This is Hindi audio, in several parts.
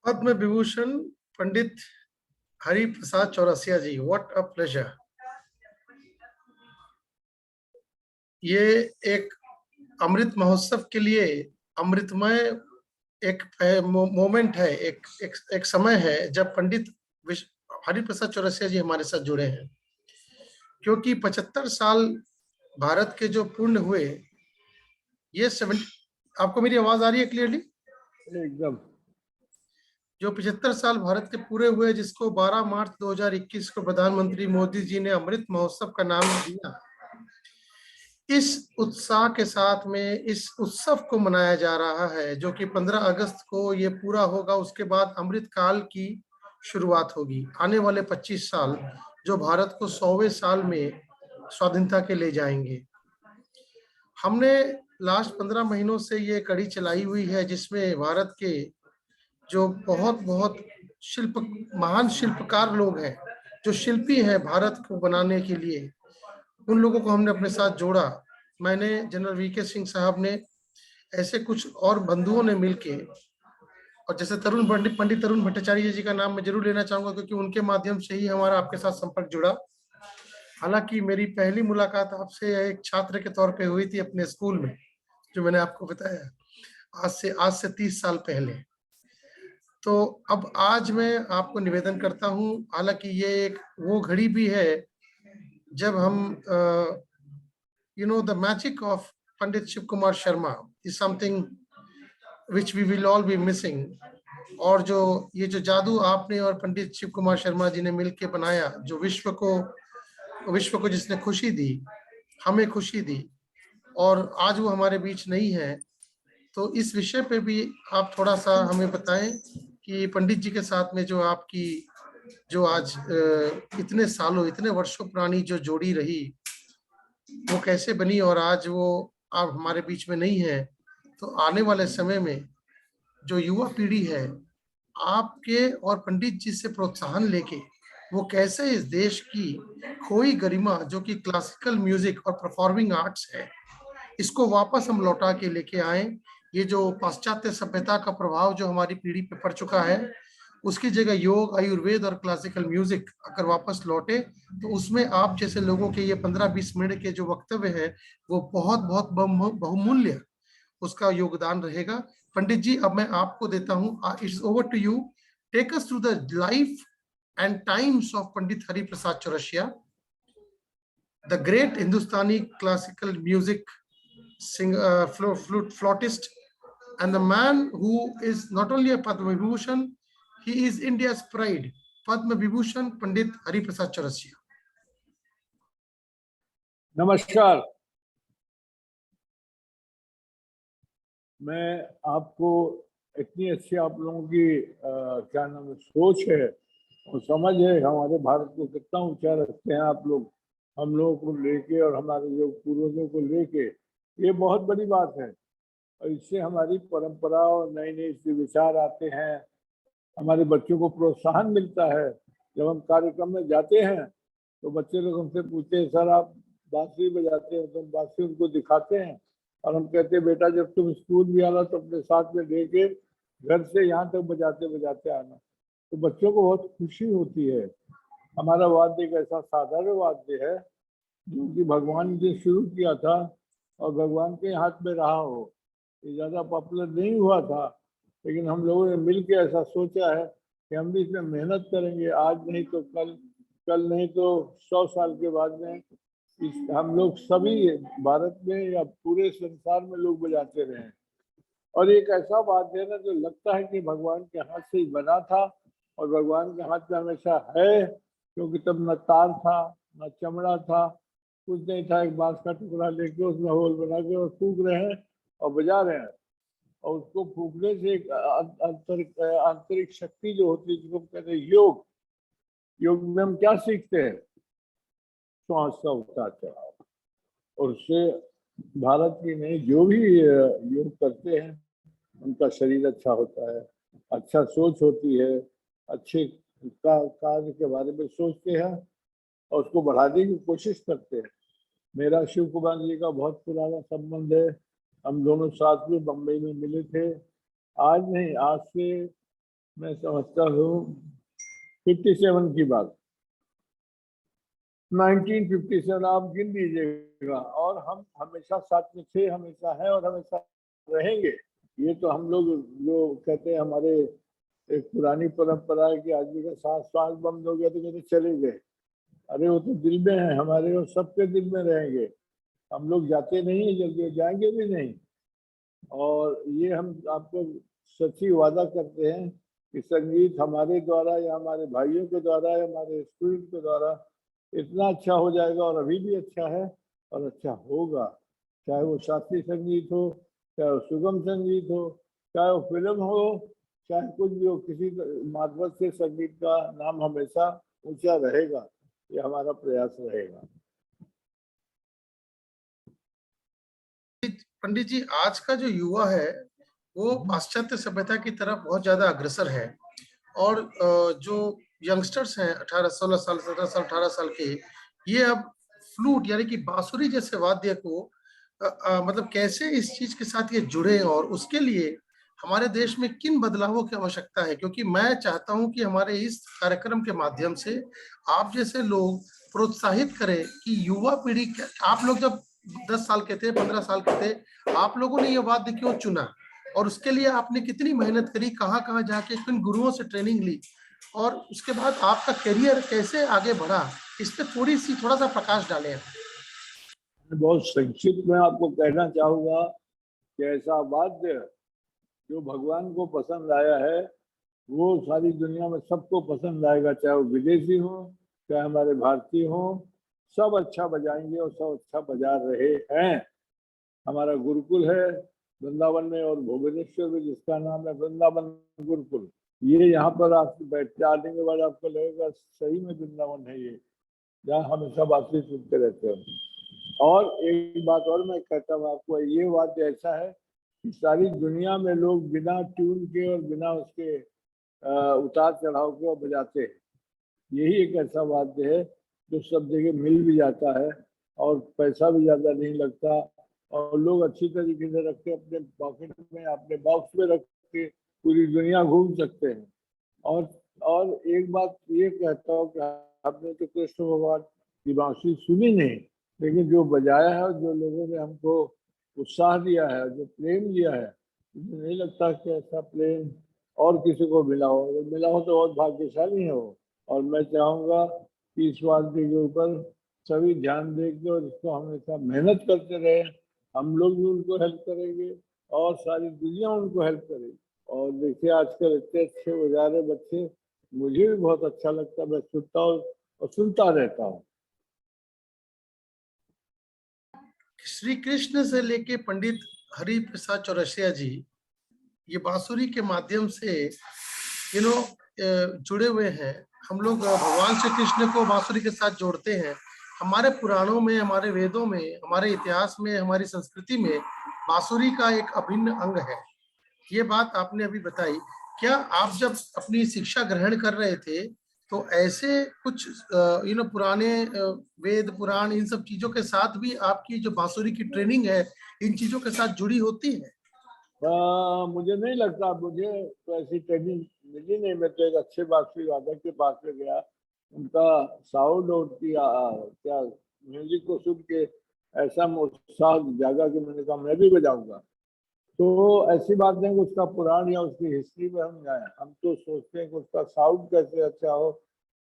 Padma Vibhushan Pandit Hari Prasad Chaurasia ji, what a pleasure. ये एक अमृत महोत्सव के लिए अमृतमय एक मोमेंट है, एक समय है जब पंडित हरि प्रसाद चौरसिया जी हमारे साथ जुड़े हैं, क्योंकि 75 साल भारत के जो पूर्ण हुए, ये 70। आपको मेरी आवाज आ रही है क्लियरली? एकदम। जो 75 साल भारत के पूरे हुए, जिसको 12 मार्च 2021 को प्रधानमंत्री मोदी जी ने अमृत महोत्सव का नाम दिया, इस उत्साह के साथ में इस उत्सव को मनाया जा रहा है, जो कि 15 अगस्त को ये पूरा होगा। उसके बाद अमृत काल की शुरुआत होगी। आने वाले 25 साल जो भारत को 100वें साल में स्वाधीनता के ले जाएंगे। हमने लास्ट 15 महीनों से ये कड़ी चलाई हुई है, जिसमें भारत के जो बहुत बहुत महान शिल्पकार लोग हैं, जो शिल्पी हैं भारत को बनाने के लिए, उन लोगों को हमने अपने साथ जोड़ा। मैंने, जनरल वीके सिंह साहब ने, ऐसे कुछ और बंधुओं ने मिलके, और जैसे पंडित तरुण भट्टाचार्य जी का नाम मैं जरूर लेना चाहूंगा, क्योंकि उनके माध्यम से ही हमारा आपके साथ संपर्क जुड़ा। हालांकि मेरी पहली मुलाकात आपसे एक छात्र के तौर पे हुई थी अपने स्कूल में, जो मैंने आपको बताया, आज से 30 साल पहले। तो अब आज मैं आपको निवेदन करता हूं, हालांकि ये एक वो घड़ी भी है जब हम the magic of Pandit Shiv Kumar Sharma is something which we will all be missing. और जो ये जो जादू आपने और पंडित शिव कुमार शर्मा जी ने मिलके बनाया, जो विश्व को जिसने खुशी दी, हमें खुशी दी, और आज वो हमारे बीच नहीं है। तो इस विषय पे भी आप थोड़ा सा हमें बताएं कि पंडित जी के साथ में जो आपकी, जो आज इतने सालों, इतने वर्षों पुरानी जो जोड़ी रही, वो कैसे बनी, और आज वो आप हमारे बीच में नहीं है। तो आने वाले समय में जो युवा पीढ़ी है, आपके और पंडित जी से प्रोत्साहन लेके वो कैसे इस देश की खोई गरिमा, जो कि क्लासिकल म्यूजिक और परफॉर्मिंग आर्ट्स है, इसको वापस हम लौटा के लेके आए। ये जो पाश्चात्य सभ्यता का प्रभाव जो हमारी पीढ़ी पे पड़ चुका है, उसकी जगह योग, आयुर्वेद और क्लासिकल म्यूजिक अगर वापस लौटे, तो उसमें आप जैसे लोगों के ये 15-20 मिनट के जो वक्तव्य है, वो बहुत बहुत बहुमूल्य उसका योगदान रहेगा। पंडित जी, अब मैं आपको देता हूँ, it's over to you. Take us through the life and times of Pandit Hari Prasad Chaurasia, the great Hindustani classical music flautist, and the man who is not only a Padma Vibhushan, he is India's pride, Padma Vibhushan Pandit Hari Prasad Chaurasia. नमस्कार। मैं आपको इतनी अच्छी आप लोगों की क्या नाम है, सोच है और समझ है, हमारे भारत को कितना ऊंचा रखते हैं आप लोग, हम लोगों को लेके और हमारे जो पूर्वजों को लेके, ये बहुत बड़ी बात है। और इससे हमारी परंपरा और नए नए विचार आते हैं, हमारे बच्चों को प्रोत्साहन मिलता है। जब हम कार्यक्रम में जाते हैं तो बच्चे लोग हमसे पूछते हैं, सर आप बांसुरी बजाते हैं? तो हम बांसुरी उनको दिखाते हैं और हम कहते हैं, बेटा जब तुम स्कूल भी आना तो अपने साथ में लेके घर से यहाँ तक बजाते बजाते आना। तो बच्चों को बहुत खुशी होती है। हमारा वाद्य एक ऐसा साधारण वाद्य है जो कि भगवान ने शुरू किया था और भगवान के हाथ में रहा हो। ये ज़्यादा पॉपुलर नहीं हुआ था, लेकिन हम लोगों ने मिल के ऐसा सोचा है कि हम भी इसमें मेहनत करेंगे, आज नहीं तो कल, कल नहीं तो 100 साल के बाद में हम लोग सभी भारत में या पूरे संसार में लोग बजाते रहे। और एक ऐसा बात है ना, जो लगता है कि भगवान के हाथ से ही बना था, और भगवान के हाथ में हमेशा है, क्योंकि तब न तार था न चमड़ा था, कुछ नहीं था, एक बांस का टुकड़ा लेके उसमें होल बना के और फूक रहे हैं और बजा रहे हैं। और उसको फूकने से एक आंतरिक शक्ति जो होती है, जिसको कहते हैं योग, योग में हम क्या सीखते हैं? श्वास का उतार चढ़ाव। और उससे भारत की नहीं, जो भी योग करते हैं उनका शरीर अच्छा होता है, अच्छा सोच होती है, अच्छे कार्य के बारे में सोचते हैं और उसको बढ़ाने की कोशिश करते हैं। मेरा शिव कुमार जी का बहुत पुराना संबंध है। हम दोनों साथ में बम्बई में मिले थे। आज नहीं, आज से मैं समझता हूँ 57 की बात, 1957 आप गिन लीजिएगा। और हम हमेशा साथ में थे, हमेशा है और हमेशा रहेंगे। ये तो हम लोग जो कहते हैं हमारे एक पुरानी परंपरा है कि आदमी का सांस बंद हो गया तो कहते चले गए। अरे वो तो दिल में है हमारे, और सबके दिल में रहेंगे। हम लोग जाते नहीं है जल्दी, जाएंगे भी नहीं। और ये हम आपको सच्ची वादा करते हैं कि संगीत हमारे द्वारा या हमारे भाइयों के द्वारा या हमारे स्टूडेंट के द्वारा इतना अच्छा हो जाएगा, और अभी भी अच्छा है और अच्छा होगा। चाहे वो शास्त्रीय संगीत हो, चाहे वो सुगम संगीत हो, चाहे वो फिल्म हो, चाहे कुछ भी हो, किसी मार्फत से संगीत का नाम हमेशा ऊंचा रहेगा। ये हमारा प्रयास रहेगा। पंडित जी, आज का जो युवा है वो पाश्चात्य सभ्यता की तरफ बहुत ज्यादा अग्रसर है, और जो यंगस्टर्स हैं 18 16 साल 17 साल 18 साल के, ये अब फ्लूट यानी कि बांसुरी जैसे वाद्य को मतलब कैसे इस चीज के साथ ये जुड़े, और उसके लिए हमारे देश में किन बदलावों की आवश्यकता है। क्योंकि मैं चाहता हूं कि हमारे इस कार्यक्रम के माध्यम से आप जैसे लोग प्रोत्साहित करें कि युवा पीढ़ी, आप लोग जब 10 साल के थे 15 साल के थे, आप लोगों ने ये वाद्य क्यों चुना, और उसके लिए आपने कितनी मेहनत करी, कहाँ कहाँ जाके किन गुरुओं से ट्रेनिंग ली, और उसके बाद आपका करियर कैसे आगे बढ़ा, इस पे थोड़ा सा प्रकाश डालें। बहुत संक्षिप्त में आपको कहना चाहूंगा कि ऐसा वाद्य जो भगवान को पसंद आया है वो सारी दुनिया में सबको पसंद आएगा, चाहे वो विदेशी हो चाहे हमारे भारतीय हो, सब अच्छा बजाएंगे और सब अच्छा बजा रहे हैं। हमारा गुरुकुल है वृंदावन में, और भुवनेश्वर में जिसका नाम है वृंदावन गुरुकुल। ये यहाँ पर आप बैठते आने के बाद आपको लगेगा सही में वृंदावन है ये, जहाँ हमेशा बातचीत सुनते रहते हैं। और एक बात और मैं कहता हूँ आपको, ये वाद्य ऐसा है कि सारी दुनिया में लोग बिना ट्यून के और बिना उसके उतार चढ़ाव के बजाते हैं। यही एक ऐसा वाद्य है जो सब जगह मिल भी जाता है और पैसा भी ज्यादा नहीं लगता, और लोग अच्छी तरीके से रखते अपने पॉकेट में, अपने बॉक्स में रख के पूरी दुनिया घूम सकते हैं। और एक बात ये कहता हूँ कि आपने तो कृष्ण भगवान की बांसुरी सुनी नहीं, लेकिन जो बजाया है और जो लोगों ने हमको उत्साह दिया है, जो प्रेम दिया है, मुझे नहीं लगता कि ऐसा प्रेम और किसी को मिला हो। अगर मिला हो तो बहुत भाग्यशाली है वो। और मैं चाहूँगा कि इस वाद्य के ऊपर सभी ध्यान देंगे और इसको हमेशा मेहनत करते रहे। हम लोग भी उनको हेल्प करेंगे और सारी दुनिया उनको हेल्प करेगी। और देखिए आजकल इतने अच्छे बजा रहे बच्चे, मुझे भी बहुत अच्छा लगता है, मैं सुनता हूँ और सुनता रहता हूँ। श्री कृष्ण से लेके पंडित हरि प्रसाद चौरसिया जी ये बांसुरी के माध्यम से जुड़े हुए हैं। हम लोग भगवान श्री कृष्ण को बांसुरी के साथ जोड़ते हैं। हमारे पुराणों में, हमारे वेदों में, हमारे इतिहास में, हमारी संस्कृति में बांसुरी का एक अभिन्न अंग है। ये बात आपने अभी बताई। क्या आप जब अपनी शिक्षा ग्रहण कर रहे थे तो ऐसे कुछ पुराने वेद पुराण इन सब चीजों के साथ भी आपकी जो बांसुरी की ट्रेनिंग है इन चीजों के साथ जुड़ी होती है? मुझे नहीं लगता, मुझे तो ऐसी ट्रेनिंग मिली नहीं। मैं तो एक अच्छे बांसुरी वादक के पास में गया, उनका साउंड और क्या म्यूजिक को सुन के ऐसा उत्साह जागा कि मैंने कहा मैं भी बजाऊंगा। तो ऐसी बात नहीं कि उसका पुराण या उसकी हिस्ट्री में हम जाए, हम तो सोचते हैं कि उसका साउंड कैसे अच्छा हो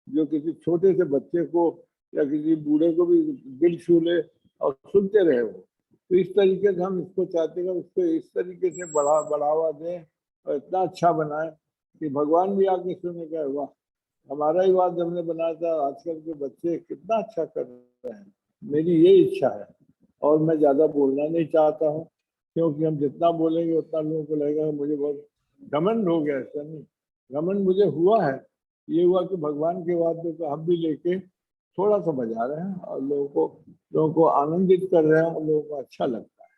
जो किसी छोटे से बच्चे को या किसी बूढ़े को भी दिल छू ले और सुनते रहे वो। तो इस तरीके से हम इसको चाहते हैं, उसको इस तरीके से बढ़ावा दें और इतना अच्छा बनाए कि भगवान भी आके सुने का वाह हमारा ही बात हमने बनाया था, आजकल के बच्चे कितना अच्छा कर रहे हैं। मेरी ये इच्छा है और मैं ज्यादा बोलना नहीं चाहता हूँ, क्योंकि हम जितना बोलेंगे उतना लोगों को लगेगा मुझे बहुत घमंड हो गया। ऐसा नहीं, घमंड मुझे हुआ है, ये हुआ कि भगवान के वाद्य को हम भी लेके थोड़ा सा बजा रहे हैं और लोगों को आनंदित कर रहे हैं और लोगों को अच्छा लगता है।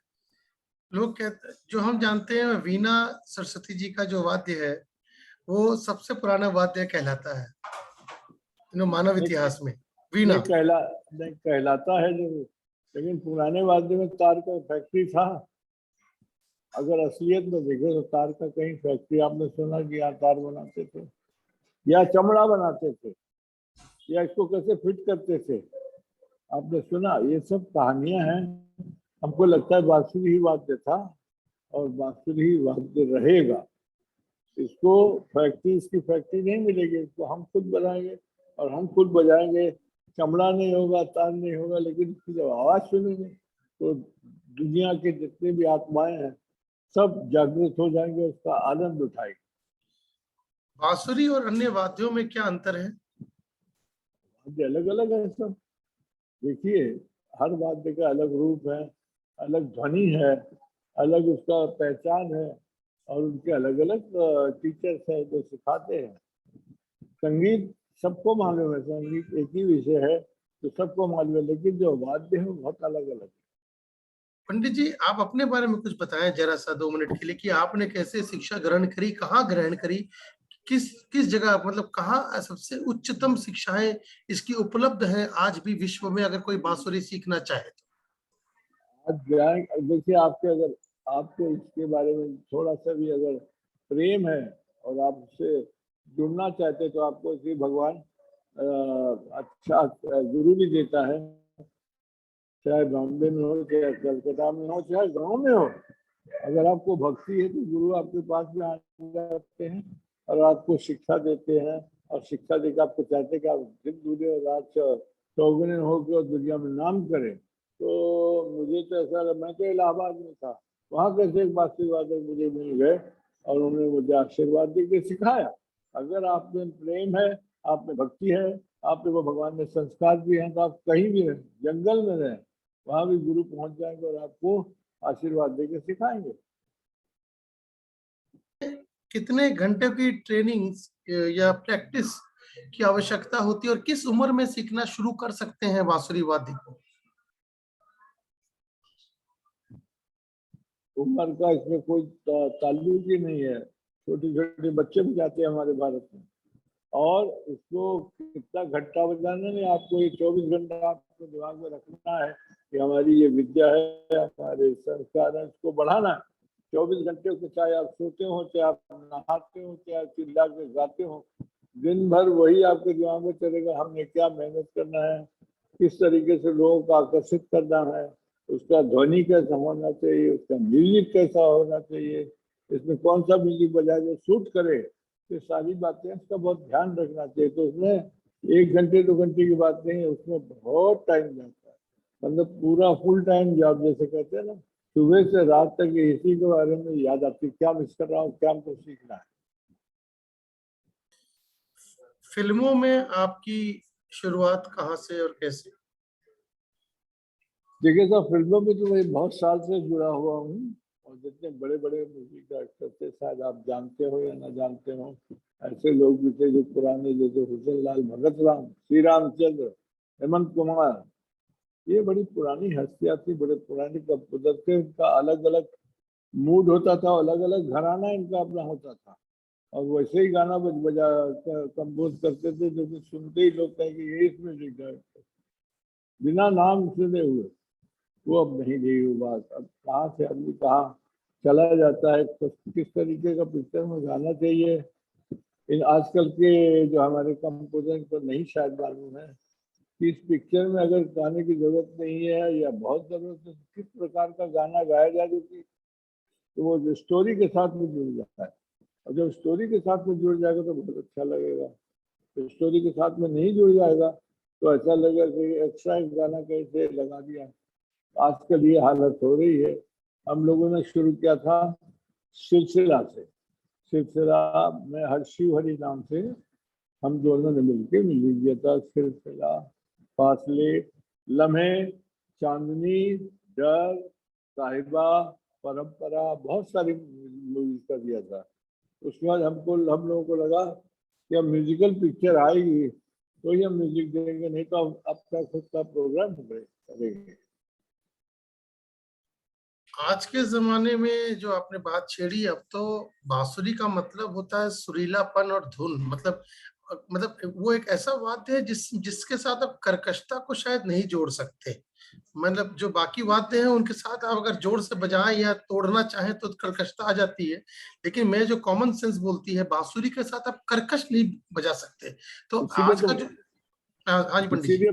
लोग कहते, जो हम जानते हैं वीणा सरस्वती जी का जो वाद्य है वो सबसे पुराना वाद्य कहलाता है मानव इतिहास में, वीणा। नहीं कहलाता है जरूर, लेकिन पुराने वाद्य में तार का फैक्ट्री था। अगर असलियत में देखे तो तार का कहीं फैक्ट्री आपने सुना कि यहाँ तार बनाते थे या चमड़ा बनाते थे या इसको कैसे फिट करते थे, आपने सुना? ये सब कहानियां हैं। हमको लगता है बांसुरी ही वाद्य था और बांसुरी ही वाद्य रहेगा। इसको फैक्ट्री, इसकी फैक्ट्री नहीं मिलेगी, इसको हम खुद बनाएंगे और हम खुद बजाएंगे। चमड़ा नहीं होगा, तार नहीं होगा, लेकिन इसकी जब आवाज सुनेंगे तो दुनिया के जितने भी आत्माएं हैं सब जागृत हो जाएंगे, उसका आनंद उठाएंगे। बांसुरी और अन्य वाद्यों में क्या अंतर है? वाद्य अलग अलग है सब। देखिए, हर वाद्य का अलग रूप है, अलग ध्वनि है, अलग उसका पहचान है और उनके अलग अलग टीचर्स हैं जो सिखाते हैं। संगीत सबको मालूम है, संगीत एक ही विषय है तो सबको मालूम है, लेकिन जो वाद्य है वो बहुत अलग अलग है। पंडित जी, आप अपने बारे में कुछ बताएं जरा सा 2 मिनट के लिए कि आपने कैसे शिक्षा ग्रहण करी, कहाँ ग्रहण करी, किस किस जगह, मतलब कहाँ सबसे उच्चतम शिक्षाएं इसकी उपलब्ध हैं आज भी विश्व में, अगर कोई बांसुरी सीखना चाहे तो? आज ज्ञान, देखिए, आपके अगर आपको इसके बारे में थोड़ा सा भी अगर प्रेम है और आप उससे जुड़ना चाहते तो आपको श्री भगवान अच्छा गुरु भी देता है, चाहे बॉम्बे में हो, चाहे कलकत्ता में हो, चाहे गांव में हो। अगर आपको भक्ति है तो गुरु आपके पास में आ जाते हैं और आपको शिक्षा देते हैं और शिक्षा देकर आपको चाहते हैं कि आप दिन दूने और रात चौगुने होकर और दुनिया में नाम करें। तो मुझे तो ऐसा लगा, मैं तो इलाहाबाद में था, वहाँ कैसे एक बांसुरी मुझे मिल गए और उन्होंने मुझे आशीर्वाद देकर सिखाया। अगर आप में प्रेम है, आप में भक्ति है, आप में वो भगवान में संस्कार भी हैं, तो आप कहीं भी रहें, जंगल में रहें, वहां भी गुरु पहुंच जाएंगे और आपको आशीर्वाद देकर सिखाएंगे। कितने घंटे की ट्रेनिंग या प्रैक्टिस की आवश्यकता होती है और किस उम्र में सीखना शुरू कर सकते हैं बांसुरी वाद्य को? उम्र का इसमें कोई ताल्लुक ही नहीं है। छोटे छोटे बच्चे भी जाते हैं हमारे भारत में और इसको कितना घंटा बजाना नहीं, आपको ये 24 घंटा आपको दिमाग में रखना है कि हमारी ये विद्या है, हमारे संस्कार है, इसको बढ़ाना है। 24 घंटे को, चाहे आप सोते हो, चाहे आप नहाते हो, चाहे आप चिल्ला के गाते हो, दिन भर वही आपके दिमाग में चलेगा। हमने क्या मेहनत करना है, किस तरीके से लोगों को आकर्षित करना है, उसका ध्वनि कैसा होना चाहिए, उसका म्यूजिक कैसा होना चाहिए, इसमें कौन सा म्यूजिक बजाए जो सूट करे, ये सारी बातें इसका बहुत ध्यान रखना चाहिए। तो उसमें 1 घंटे 2 घंटे की बात नहीं है, उसमें बहुत टाइम जाता है। मतलब पूरा फुल टाइम जॉब जैसे कहते हैं ना, सुबह से रात तक इसी के बारे में याद आती है, क्या मिस कर रहा हूँ, क्या हमको सीखना है। फिल्मों में आपकी शुरुआत कहाँ से और कैसे? देखिए सर, फिल्मों में तो मैं बहुत साल से जुड़ा हुआ हूँ और जितने बड़े बड़े म्यूजिक डायरेक्टर थे, शायद आप जानते हो या ना जानते हो, ऐसे लोग भी थे जो पुराने, जैसे हुसैन लाल भगत राम, श्री रामचंद्र, हेमंत कुमार, ये बड़ी पुरानी हस्तियां थी, बड़े पुराने कंपोजर थे। इनका अलग अलग मूड होता था, अलग अलग घराना इनका अपना होता था और वैसे ही गाना बजा कंपोज करते थे जो कि सुनते ही लोग कहें कि ये इसमें म्यूजिक डायरेक्टर, बिना नाम सुने हुए। वो अब नहीं रही वो बात। अब कहाँ से आदमी कहाँ चला जाता है, तो किस तरीके का पिक्चर में गाना चाहिए, इन आजकल के जो हमारे कंपोजर को नहीं शायद मालूम है कि इस पिक्चर में अगर गाने की जरूरत नहीं है या बहुत जरूरत है, तो किस प्रकार का गाना गाया जाए जो कि तो वो जो स्टोरी के साथ में जुड़ जाता है। और जब स्टोरी के साथ में जुड़ जाएगा तो बहुत अच्छा लगेगा। तो स्टोरी के साथ में नहीं जुड़ जाएगा तो ऐसा लगेगा कि एक्स्ट्रा एक गाना कैसे लगा दिया। आजकल ये हालत हो रही है। हम लोगों ने शुरू किया था सिलसिला से, सिलसिला में हर्षिव हरि नाम से हम दोनों ने मिलकर म्यूजिक दिया था। सिलसिला, फासले, लम्हे, चांदनी, डर, साहिबा, परंपरा, बहुत सारी मूवीज का दिया था। उसके बाद हम लोगों को लगा कि अब म्यूजिकल पिक्चर आएगी तो ये म्यूजिक देंगे, नहीं तो अपना खुद का प्रोग्राम करेंगे। आज के जमाने में जो आपने बात छेड़ी, अब तो बांसुरी का मतलब होता है सुरीलापन और धुन, मतलब वो एक ऐसा वाद्य है जिसके साथ आप कर्कशता को शायद नहीं जोड़ सकते। मतलब जो बाकी वाद्य हैं उनके साथ आप अगर जोर से बजाएं या तोड़ना चाहें तो कर्कशता आ जाती है, लेकिन मैं जो कॉमन सेंस बोलती है बांसुरी के साथ आप कर्कश नहीं बजा सकते। तो इसीलिए आज तो का जो हाँ जी पंडित जी। इसीलिए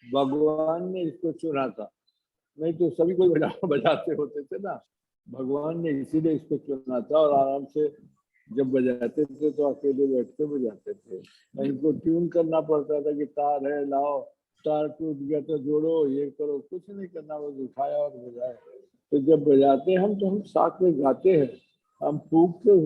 भगवान ने इसको चुना था, नहीं तो सभी कोई बजाते होते थे ना। भगवान ने इसीलिए इसको चुना था, और आराम से जब बजाते थे तो अकेले बैठ के बजाते थे। इनको ट्यून करना पड़ता था कि तार है लाओ, तार टूट गया तो जोड़ो, ये करो, कुछ नहीं करना, बस उठाया और बजाया। तो जब बजाते हैं हम तो हम साथ में गाते हैं, हम फूक के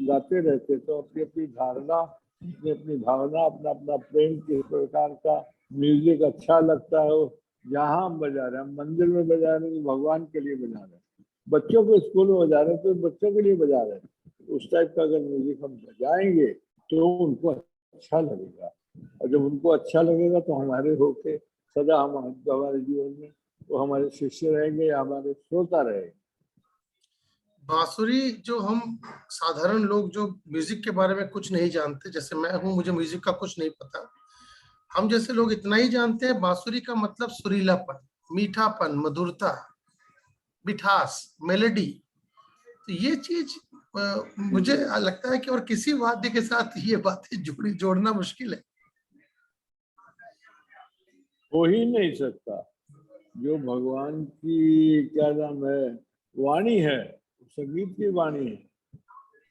गाते रहते। तो अपनी अपनी धारणा, अपनी अपनी भावना, अपना अपना प्रेम, किस प्रकार का म्यूजिक अच्छा लगता है, जहाँ हम बजा रहे हैं, हम मंदिर में बजा रहे हैं तो भगवान के लिए बजा रहे हैं, बच्चों को स्कूल में बजा रहे हैं तो बच्चों के लिए बजा रहे हैं। उस टाइप का अगर म्यूजिक हम बजाएंगे तो उनको अच्छा लगेगा, और जब उनको अच्छा लगेगा तो हमारे होके सदा हम हमारे जीवन में वो हमारे शिष्य रहेंगे या हमारे श्रोता रहेंगे। बांसुरी जो हम साधारण लोग जो म्यूजिक के बारे में कुछ नहीं जानते, जैसे मैं हूं, मुझे म्यूजिक का कुछ नहीं पता, हम जैसे लोग इतना ही जानते हैं बांसुरी का मतलब सुरीलापन, मीठापन, मधुरता, मिठास, मेलोडी। तो ये चीज मुझे लगता है कि और किसी वाद्य के साथ ये बातें जोड़ना मुश्किल है। हो ही नहीं सकता। जो भगवान की क्या नाम है वाणी है, संगीत की वाणी है,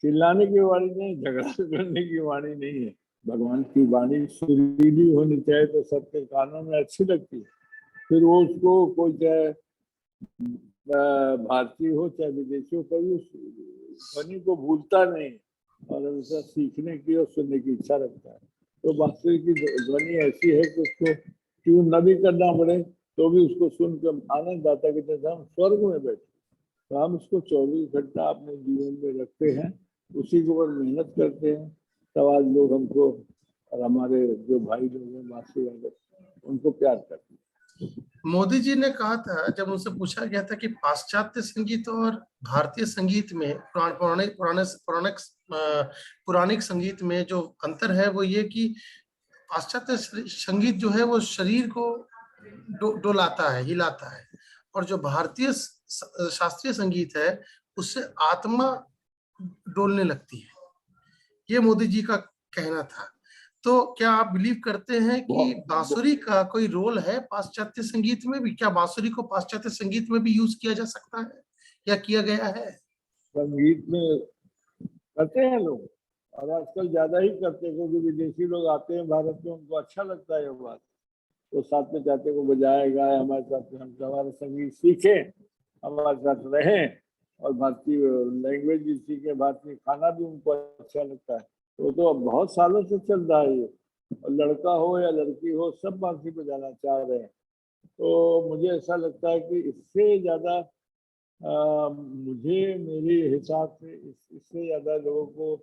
चिल्लाने की वाणी नहीं, झगड़ा करने की वाणी नहीं है। भगवान की वाणी सुरीली होनी चाहिए तो सबके कानों में अच्छी लगती है। फिर वो उसको कोई चाहे भारतीय हो चाहे विदेशी हो, कभी उस ध्वनि को भूलता नहीं, और हमेशा सीखने की और सुनने की इच्छा रखता है। तो बांसुरी की ध्वनि ऐसी है कि उसको ट्यून न भी करना पड़े तो भी उसको सुनकर आनंद आता है कि जैसे हम स्वर्ग में बैठे। तो हम इसको 24 घंटा अपने जीवन में रखते हैं, उसी के ऊपर मेहनत करते हैं। तब आज लोग हमको और हमारे जो भाई लोग हैं बांसुरी वाले, उनको प्यार करते हैं। मोदी जी ने कहा था, जब उनसे पूछा गया था कि पाश्चात्य संगीत और भारतीय संगीत में पौराणिक पौराणिक पुराणिक संगीत में जो अंतर है वो ये कि पाश्चात्य संगीत जो है वो शरीर को डोलाता है, हिलाता है, और जो भारतीय शास्त्रीय संगीत है उससे आत्मा डोलने लगती है। ये मोदी जी का कहना था। तो क्या आप बिलीव करते हैं कि बांसुरी का कोई रोल है पाश्चात्य संगीत में भी? क्या बांसुरी को पाश्चात्य संगीत में भी यूज किया जा सकता है या किया गया है? संगीत में करते हैं लोग, और आजकल ज्यादा ही करते हैं, क्योंकि विदेशी लोग आते हैं भारत में, उनको अच्छा लगता है ये बात। तो साथ में जाते को बजाए गाए हमारे साथ में, हम हमारा संगीत सीखें, हमारे साथ रहें, और भारतीय लैंग्वेज भी सीखे, भारतीय खाना भी उनको अच्छा लगता है। तो अब बहुत सालों से चल रहा है ये, और लड़का हो या लड़की हो सब बांसुरी बजाना चाह रहे हैं। तो मुझे ऐसा लगता है कि इससे ज्यादा मुझे मेरे हिसाब से इससे ज्यादा लोगों को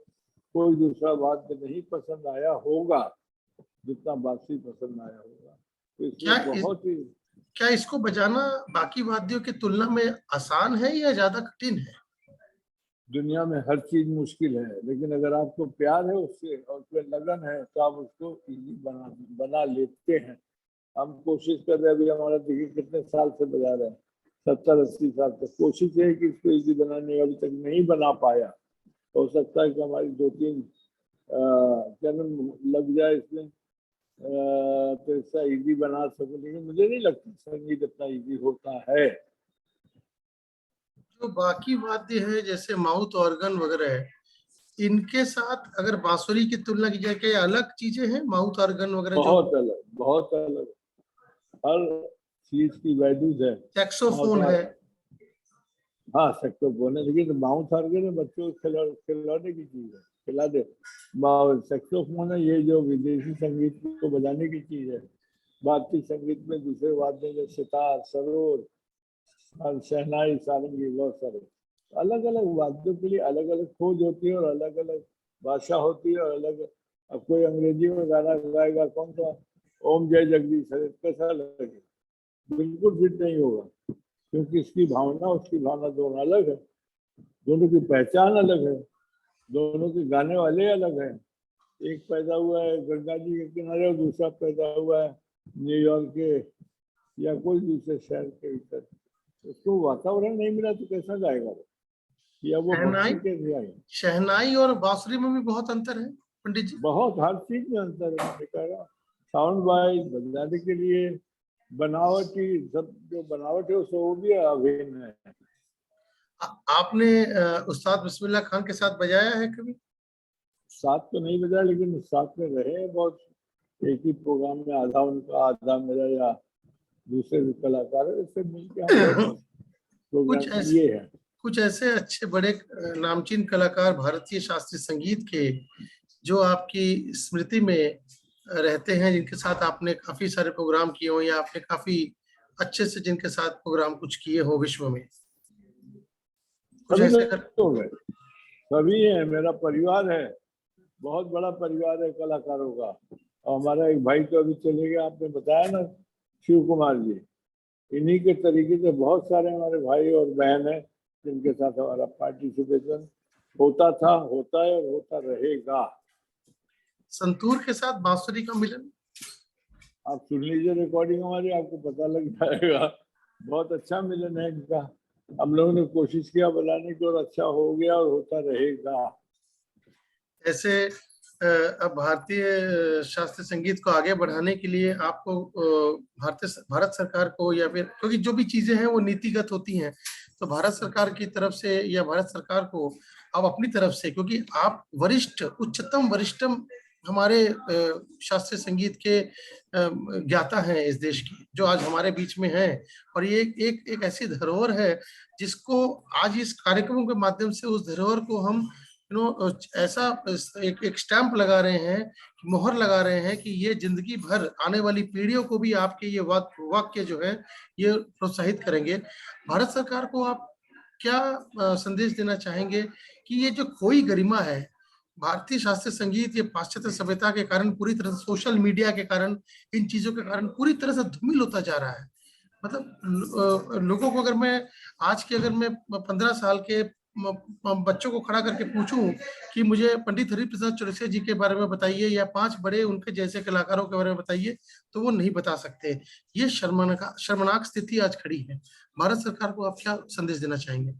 कोई दूसरा वाद्य नहीं पसंद आया होगा जितना बांसुरी पसंद आया होगा। तो क्या इसमें बहुत ही क्या इसको बजाना बाकी वाद्यों की तुलना में आसान है या ज्यादा कठिन है? दुनिया में हर चीज मुश्किल है, लेकिन अगर आपको प्यार है उससे और कोई लगन है तो आप उसको इजी बना लेते हैं। हम कोशिश कर रहे हैं, अभी हमारा देखिए कितने साल से बजा रहे हैं, 70-80 साल तक कोशिश है कि इसको इजी बनाने, अभी तक नहीं बना पाया। हो सकता है कि हमारी 2-3 जन्म लग जाए इसमें, तो इसका इजी बना सको, लेकिन मुझे नहीं लगता संगीत इतना इजी होता है। जो बाकी वाद्य है जैसे माउथ ऑर्गन वगैरह, इनके साथ अगर बांसुरी की तुलना की जाए, क्या अलग चीजें हैं माउथ ऑर्गन वगैरह जो? बहुत अलग, बहुत अलग, हर चीज की वैल्यूज है। सैक्सोफोन है। हाँ सेक्सोफोन है, लेकिन माउथ ऑर्गन में बच्चों को खिलौने की चीज है, खिला दे। सेक्सोफोन है ये जो विदेशी संगीत को बजाने की चीज है। भारतीय संगीत में दूसरे वाद्य में सितार, सरोद और शहनाई, सारंगी, बहुत सारे अलग अलग वाद्यों के लिए अलग अलग खोज होती है, और अलग अलग भाषा होती है, और अलग। अब कोई अंग्रेजी में गाना गाएगा, कौन सा ओम जय जगदीश हरे, कैसा लगेगा? बिल्कुल फिट नहीं होगा, क्योंकि इसकी भावना उसकी भावना दोनों अलग है, दोनों की पहचान अलग है, दोनों के गाने वाले अलग हैं। एक पैदा हुआ है गंगा जी के किनारे और दूसरा पैदा हुआ है न्यूयॉर्क के या कोई दूसरे शहर के भीतर, उसको वातावरण नहीं मिला तो कैसा गाएगा वो, या वो शहनाई भक्ति कैसे आएगी? शहनाई और बांसुरी में भी बहुत अंतर है पंडित जी। बहुत, हर चीज में अंतर है। मैंने कहा साउंड बाइट बजाने के लिए बनावटी, सब जो बनावट है वो भी अभिन्न है। आपने उस्ताद बिस्मिल्लाह खान के साथ बजाया है कभी? साथ तो नहीं बजाया, लेकिन साथ में रहे हैं बहुत। एक ही प्रोग्राम में आधा उनका आधा मेरा, या दूसरे भी कलाकार है, इससे मिलकर हम बहुत प्रोग्राम कुछ ऐसे किए हैं। कुछ ऐसे अच्छे बड़े नामचीन कलाकार भारतीय शास्त्रीय संगीत के जो आपकी स्मृति में रहते हैं, जिनके साथ आपने काफी सारे प्रोग्राम किए हो, या आपने काफी अच्छे से जिनके साथ प्रोग्राम कुछ किए हो विश्व में, कुछ सभी ऐसे कर। लोग हैं, सभी है, मेरा परिवार है, बहुत बड़ा परिवार है कलाकारों का। और हमारा एक भाई तो अभी चले गया, आपने बताया ना, शिव कुमार जी। इन्हीं के तरीके से बहुत सारे हमारे भाई और बहन हैं जिनके साथ हमारा पार्टिसिपेशन होता था, होता है और होता रहेगा। संतूर के साथ बांसुरी का मिलन। आप सुन लीजिए रिकॉर्डिंग हमारी, आपको पता लग जाएगा। बहुत अच्छा मिलन है इनका। हम लोगों ने कोशिश किया बनाने की, और अच्छा हो गया और होता रहेगा। ऐसे अब भारतीय शास्त्रीय संगीत को आगे बढ़ाने के लिए आपको भारत सरकार को, या फिर क्योंकि जो भी चीजें हैं वो नीतिगत होती हैं, तो भारत सरकार की तरफ से या भारत सरकार को आप अपनी तरफ से, क्योंकि आप वरिष्ठतम हमारे शास्त्रीय संगीत के ज्ञाता हैं इस देश की, जो आज हमारे बीच में हैं, और ये एक ऐसी धरोहर है जिसको आज इस कार्यक्रमों के माध्यम से उस धरोहर को हम ऐसा एक स्टैंप लगा रहे हैं, मोहर लगा रहे हैं कि ये जिंदगी भर आने वाली पीढ़ियों को भी आपके ये वाक्य जो है ये प्रोत्साहित करेंगे। भारत सरकार को आप क्या संदेश देना चाहेंगे कि ये जो खोई गरिमा है भारतीय शास्त्रीय संगीत, ये पाश्चात्य सभ्यता के कारण, पूरी तरह से सोशल मीडिया के कारण, इन चीजों के कारण पूरी तरह से धूमिल होता जा रहा है। मतलब लोगों को अगर मैं आज के, अगर मैं 15 साल के बच्चों को खड़ा करके पूछूं कि मुझे पंडित हरिप्रसाद चौरसिया जी के बारे में बताइए या 5 बड़े उनके जैसे कलाकारों के बारे में बताइए, तो वो नहीं बता सकते। ये शर्मनाक स्थिति आज खड़ी है। भारत सरकार को आप क्या संदेश देना चाहेंगे?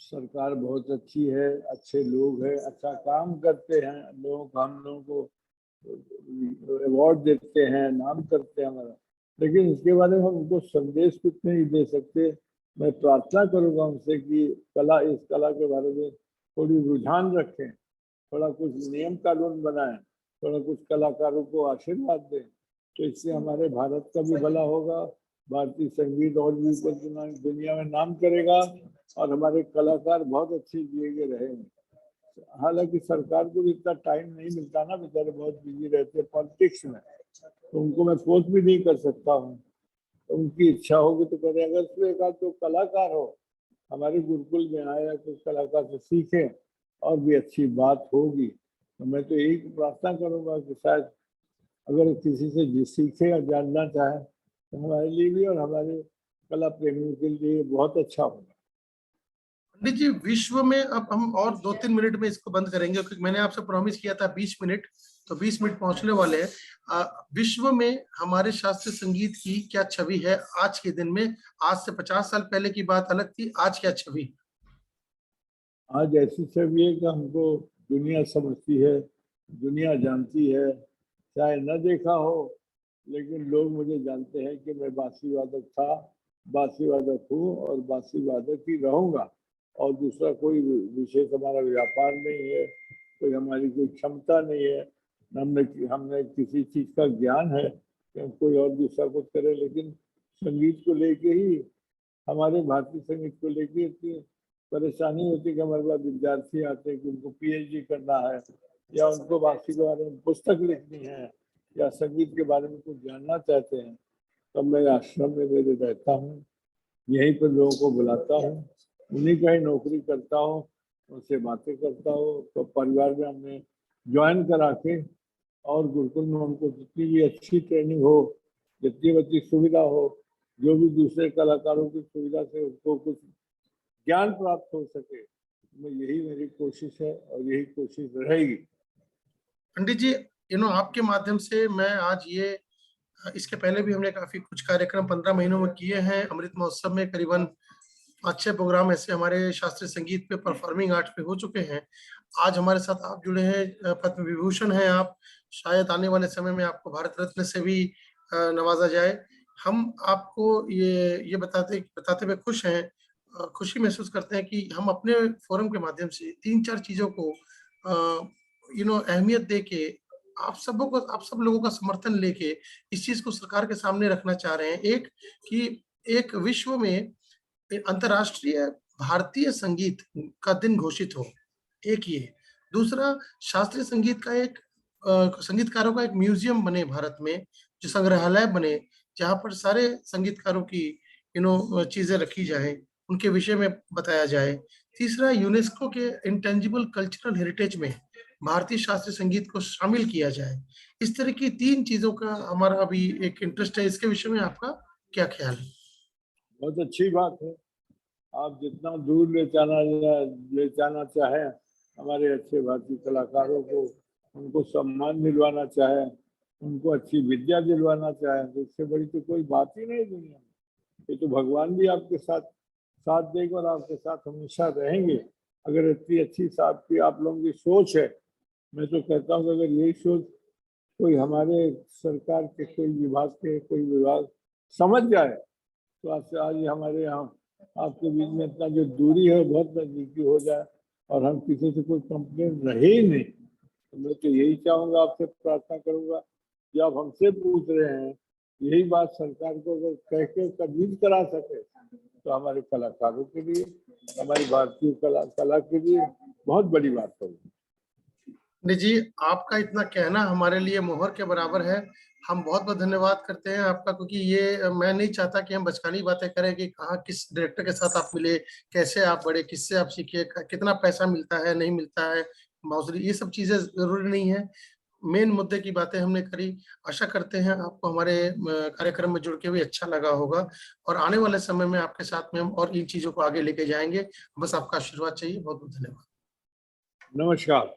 सरकार बहुत अच्छी है, अच्छे लोग हैं, अच्छा काम करते हैं, लोग हम लोगों को अवार्ड देते हैं, नाम करते हैं हमारा, लेकिन इसके बारे में हम उनको संदेश कुछ नहीं दे सकते। मैं प्रार्थना करूंगा उनसे कि इस कला के बारे में थोड़ी रुझान रखें, थोड़ा कुछ नियम कानून बनाएं, थोड़ा कुछ कलाकारों को आशीर्वाद दें, तो इससे हमारे भारत का भी भला होगा, भारतीय संगीत और भी दुनिया में नाम करेगा, और हमारे कलाकार बहुत अच्छे जिए रहेंगे। हालांकि सरकार को भी इतना टाइम नहीं मिलता ना, बेचारे बहुत बिजी रहते हैं पॉलिटिक्स में, तो उनको मैं फोर्स भी नहीं कर सकता हूँ। तो उनकी इच्छा होगी तो करें। अगर उसमें एक आध जो कलाकार हो हमारे गुरुकुल में आए या कुछ कलाकार से सीखें, और भी अच्छी बात होगी। तो मैं तो यही प्रार्थना करूंगा कि शायद अगर किसी से सीखे या जानना चाहे तो हमारे लिए भी और हमारे कला प्रेमियों के लिए बहुत अच्छा होगा। पंडित जी, विश्व में अब हम और 2-3 मिनट में इसको बंद करेंगे, क्योंकि मैंने आपसे प्रॉमिस किया था 20 मिनट, तो 20 मिनट पहुंचने वाले हैं। विश्व में हमारे शास्त्रीय संगीत की क्या छवि है आज के दिन में? आज से 50 साल पहले की बात अलग थी, आज क्या छवि? आज ऐसी छवि है कि हमको दुनिया समझती है, दुनिया जानती है, चाहे न देखा हो, लेकिन लोग मुझे जानते हैं कि मैं बांसुरी वादक था, बांसुरी वादक हूँ और बांसुरी वादक ही रहूंगा। और दूसरा कोई विशेष हमारा व्यापार नहीं है, कोई हमारी कोई क्षमता नहीं है, हमने किसी चीज का ज्ञान है कि हम कोई और दूसरा कुछ करे, लेकिन संगीत को लेके ही, हमारे भारतीय संगीत को लेके इतनी परेशानी होती है कि हमारे पास विद्यार्थी आते हैं कि उनको पीएचडी करना है, या उनको बांसुरी के बारे में पुस्तक लिखनी है, या संगीत के बारे में कुछ जानना चाहते हैं। तब मैं आश्रम में मेरे रहता हूँ, यहीं पर लोगों को बुलाता हूँ, उन्हीं का ही नौकरी करता हूँ, उनसे बातें करता हूँ। तो परिवार में हमने ज्वाइन करा के, और गुरुकुल में हमको जितनी भी अच्छी ट्रेनिंग हो, जितनी अच्छी सुविधा हो, जो भी दूसरे कलाकारों की सुविधा से उनको कुछ ज्ञान प्राप्त हो सके, मैं यही मेरी कोशिश है और यही कोशिश रहेगी। पंडित जी, आपके माध्यम से मैं आज ये, इसके पहले भी हमने काफी कुछ कार्यक्रम 15 महीनों में किए हैं। अमृत महोत्सव में करीबन 5-6 प्रोग्राम ऐसे हमारे शास्त्रीय संगीत पे, परफॉर्मिंग आर्ट पे हो चुके हैं। आज हमारे साथ आप जुड़े हैं, पद्म विभूषण हैं आप। शायद आने वाले समय में आपको भारत रत्न से भी नवाजा जाए। हम आपको ये बताते हुए खुश हैं, खुशी महसूस करते हैं कि हम अपने फोरम के माध्यम से 3-4 चीजों को अहमियत दे के आप सब लोगों का समर्थन लेके इस चीज को सरकार के सामने रखना चाह रहे हैं। एक कि एक विश्व में अंतर्राष्ट्रीय भारतीय संगीत का दिन घोषित हो, एक ये। दूसरा, शास्त्रीय संगीत का एक संगीतकारों का एक म्यूजियम बने भारत में, जो संग्रहालय बने, जहाँ पर सारे संगीतकारों की चीजें रखी जाए, उनके विषय में बताया जाए। तीसरा, यूनेस्को के इंटेंजिबल कल्चरल हेरिटेज में भारतीय शास्त्रीय संगीत को शामिल किया जाए। इस तरह की 3 चीजों का हमारा अभी एक इंटरेस्ट है। इसके विषय में आपका क्या ख्याल है? बहुत अच्छी बात है। आप जितना दूर ले जाना चाहें हमारे अच्छे भारतीय कलाकारों को, उनको सम्मान दिलवाना चाहें, उनको अच्छी विद्या दिलवाना चाहें, तो इससे बड़ी तो कोई बात ही नहीं दुनिया में। ये तो भगवान भी आपके साथ देगा और आपके साथ हमेशा रहेंगे। अगर इतनी अच्छी आपकी आप लोगों की सोच है, मैं तो कहता हूँ कि अगर यही सोच कोई हमारे सरकार के कोई विभाग समझ जाए, तो आज हमारे यहाँ आपके बीच में इतना जो दूरी है बहुत नजदीकी हो जाए और हम किसी से कोई कंप्लेन रहे ही नहीं। तो मैं तो यही चाहूंगा, आपसे प्रार्थना करूंगा, जो आप हमसे पूछ रहे हैं, यही बात सरकार को अगर कह के कन्विंस करा सके, तो हमारे कलाकारों के लिए, हमारी भारतीय कला के लिए बहुत बड़ी बात होगी। पंडित जी, आपका इतना कहना हमारे लिए मोहर के बराबर है। हम बहुत बहुत धन्यवाद करते हैं आपका, क्योंकि ये मैं नहीं चाहता कि हम बचकानी बातें करें कि कहाँ किस डायरेक्टर के साथ आप मिले, कैसे आप बढ़े, किससे आप सीखे, कितना पैसा मिलता है नहीं मिलता है, मौजूद, ये सब चीजें जरूरी नहीं है। मेन मुद्दे की बातें हमने करी। आशा करते हैं आपको हमारे कार्यक्रम में जुड़ के भी अच्छा लगा होगा, और आने वाले समय में आपके साथ में हम और इन चीजों को आगे लेके जाएंगे। बस आपका आशीर्वाद चाहिए। बहुत बहुत धन्यवाद। नमस्कार।